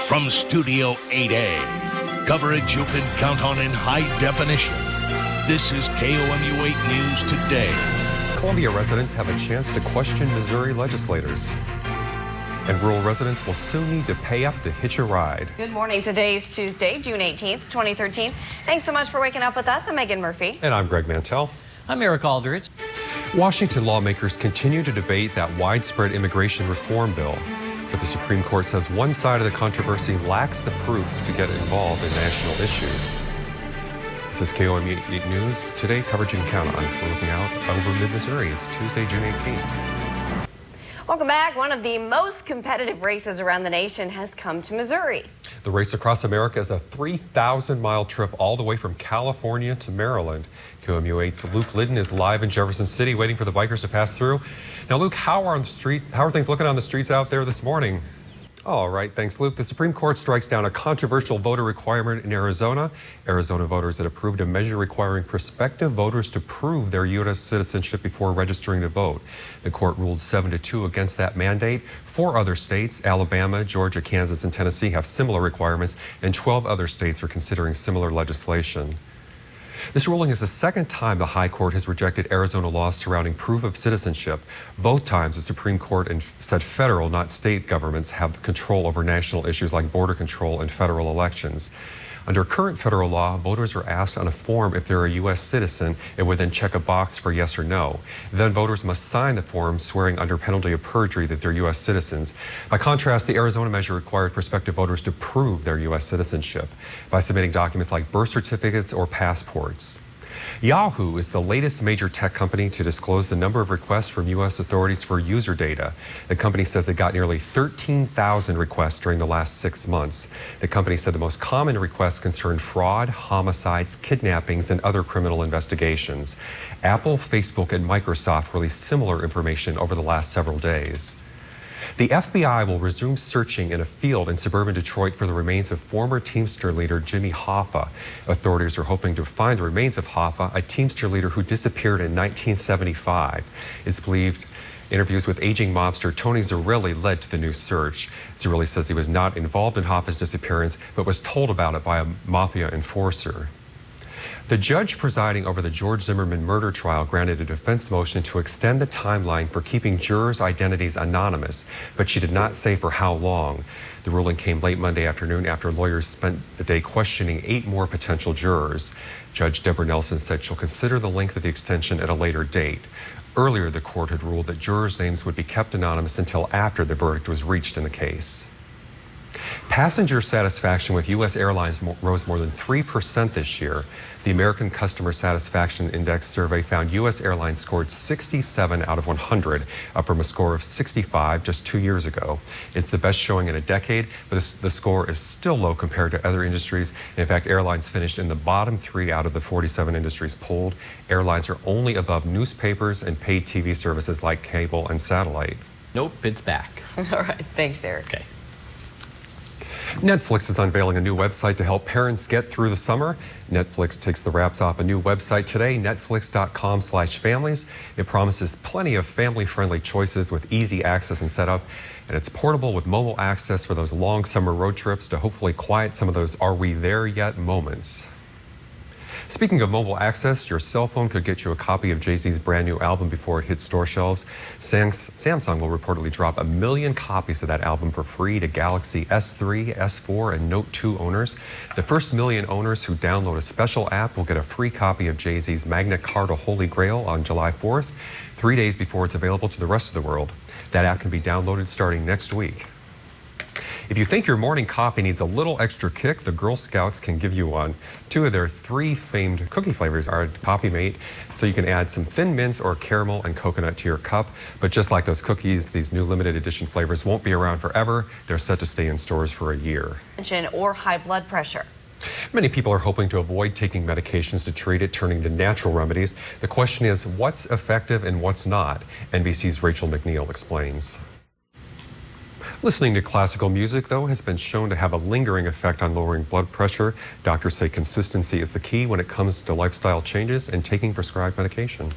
From Studio 8A, coverage you can count on in high definition. This is KOMU 8 News Today. Columbia residents have a chance to question Missouri legislators. And rural residents will soon need to pay up to hitch a ride. Good morning. Today's Tuesday, June 18th, 2013. Thanks so much for waking up with us. I'm Megan Murphy. And I'm Greg Mantell. I'm Eric Aldrich. Washington lawmakers continue to debate that widespread immigration reform bill. But the Supreme Court says one side of the controversy lacks the proof to get involved in national issues. This is KOMU 8 News. Today, coverage you can count on. We're looking out over mid-Missouri. It's Tuesday, June 18th. Welcome back. One of the most competitive races around the nation has come to Missouri. The race across America is a 3,000-mile trip all the way from California to Maryland. KOMU 8's Luke Liddon is live in Jefferson City waiting for the bikers to pass through. Now, Luke, how are things looking on the streets out there this morning? All right, thanks, Luke. The Supreme Court strikes down a controversial voter requirement in Arizona. Arizona voters had approved a measure requiring prospective voters to prove their U.S. citizenship before registering to vote. The court ruled 7-2 against that mandate. 4 other states, Alabama, Georgia, Kansas, and Tennessee, have similar requirements, and 12 other states are considering similar legislation. This ruling is the second time the High Court has rejected Arizona laws surrounding proof of citizenship. Both times the Supreme Court said federal, not state governments have control over national issues like border control and federal elections. Under current federal law, voters are asked on a form if they're a U.S. citizen and would then check a box for yes or no. Then voters must sign the form swearing under penalty of perjury that they're U.S. citizens. By contrast, the Arizona measure required prospective voters to prove their U.S. citizenship by submitting documents like birth certificates or passports. Yahoo is the latest major tech company to disclose the number of requests from U.S. authorities for user data. The company says it got nearly 13,000 requests during the last 6 months. The company said the most common requests concerned fraud, homicides, kidnappings, and other criminal investigations. Apple, Facebook, and Microsoft released similar information over the last several days. The FBI will resume searching in a field in suburban Detroit for the remains of former Teamster leader Jimmy Hoffa. Authorities are hoping to find the remains of Hoffa, a Teamster leader who disappeared in 1975. It's believed interviews with aging mobster Tony Zerilli led to the new search. Zerilli says he was not involved in Hoffa's disappearance, but was told about it by a mafia enforcer. The judge presiding over the George Zimmerman murder trial granted a defense motion to extend the timeline for keeping jurors' identities anonymous, but she did not say for how long. The ruling came late Monday afternoon after lawyers spent the day questioning 8 more potential jurors. Judge Deborah Nelson said she'll consider the length of the extension at a later date. Earlier, the court had ruled that jurors' names would be kept anonymous until after the verdict was reached in the case. Passenger satisfaction with U.S. airlines rose more than 3% this year. The American Customer Satisfaction Index survey found U.S. airlines scored 67 out of 100, up from a score of 65 just 2 years ago. It's the best showing in a decade, but the score is still low compared to other industries. In fact, airlines finished in the bottom 3 out of the 47 industries polled. Airlines are only above newspapers and paid TV services like cable and satellite. Nope, it's back. All right. Thanks, Eric. Okay. Netflix is unveiling a new website to help parents get through the summer. Netflix takes the wraps off a new website today, netflix.com/families. It promises plenty of family-friendly choices with easy access and setup. And it's portable with mobile access for those long summer road trips to hopefully quiet some of those "are we there yet" moments. Speaking of mobile access, your cell phone could get you a copy of Jay-Z's brand new album before it hits store shelves. Samsung will reportedly drop 1 million copies of that album for free to Galaxy S3, S4, and Note 2 owners. The first 1 million owners who download a special app will get a free copy of Jay-Z's Magna Carta Holy Grail on July 4th, 3 days before it's available to the rest of the world. That app can be downloaded starting next week. If you think your morning coffee needs a little extra kick, the Girl Scouts can give you one. 2 of their 3 famed cookie flavors are Coffee Mate, so you can add some Thin Mints or caramel and coconut to your cup. But just like those cookies, these new limited edition flavors won't be around forever. They're set to stay in stores for a year. Or high blood pressure. Many people are hoping to avoid taking medications to treat it, turning to natural remedies. The question is, what's effective and what's not? NBC's Rachel McNeil explains. Listening to classical music, though, has been shown to have a lingering effect on lowering blood pressure. Doctors say consistency is the key when it comes to lifestyle changes and taking prescribed medication.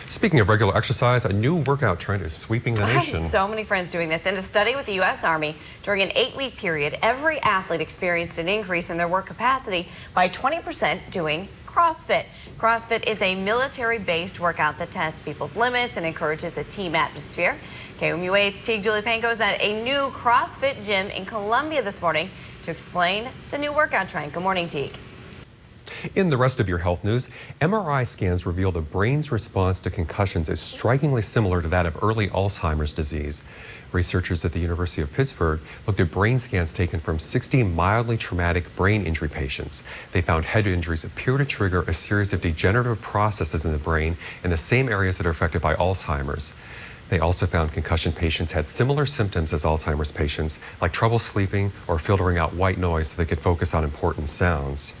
Speaking of regular exercise, a new workout trend is sweeping the I nation. have so many friends doing this. In a study with the U.S. Army, during an 8-week period, every athlete experienced an increase in their work capacity by 20% doing CrossFit. CrossFit is a military-based workout that tests people's limits and encourages a team atmosphere. KOMU 8's Teague Julie Panko is at a new CrossFit gym in Columbia this morning to explain the new workout trend. Good morning, Teague. In the rest of your health news, MRI scans reveal the brain's response to concussions is strikingly similar to that of early Alzheimer's disease. Researchers at the University of Pittsburgh looked at brain scans taken from 60 mildly traumatic brain injury patients. They found head injuries appear to trigger a series of degenerative processes in the brain in the same areas that are affected by Alzheimer's. They also found concussion patients had similar symptoms as Alzheimer's patients, like trouble sleeping or filtering out white noise so they could focus on important sounds.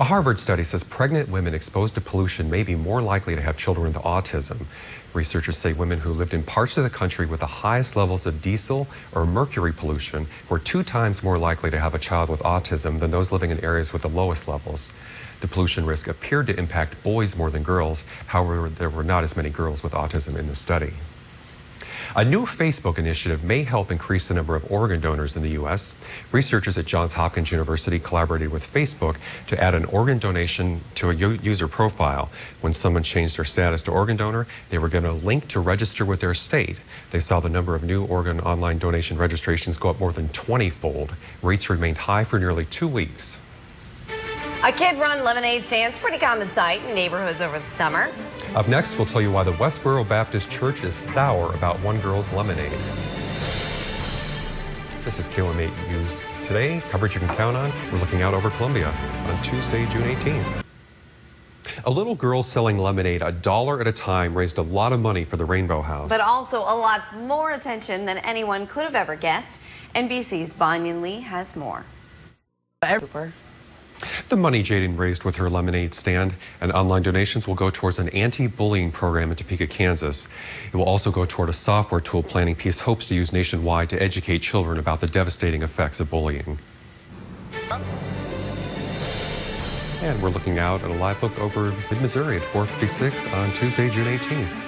A Harvard study says pregnant women exposed to pollution may be more likely to have children with autism. Researchers say women who lived in parts of the country with the highest levels of diesel or mercury pollution were 2 times more likely to have a child with autism than those living in areas with the lowest levels. The pollution risk appeared to impact boys more than girls. However, there were not as many girls with autism in the study. A new Facebook initiative may help increase the number of organ donors in the U.S. Researchers at Johns Hopkins University collaborated with Facebook to add an organ donation to a user profile. When someone changed their status to organ donor, they were given a link to register with their state. They saw the number of new organ online donation registrations go up more than 20-fold. Rates remained high for nearly 2 weeks. A kid-run lemonade stand's a pretty common sight in neighborhoods over the summer. Up next, we'll tell you why the Westboro Baptist Church is sour about one girl's lemonade. This is KOMU 8 News Today, coverage you can count on. We're looking out over Columbia on Tuesday, June 18th. A little girl selling lemonade $1 at a time raised a lot of money for the Rainbow House. But also a lot more attention than anyone could have ever guessed. NBC's Banyan Lee has more. The money Jaden raised with her lemonade stand and online donations will go towards an anti-bullying program in Topeka, Kansas. It will also go toward a software tool Planning Peace hopes to use nationwide to educate children about the devastating effects of bullying. And we're looking out at a live look over mid-Missouri at 4:56 on Tuesday, June 18th.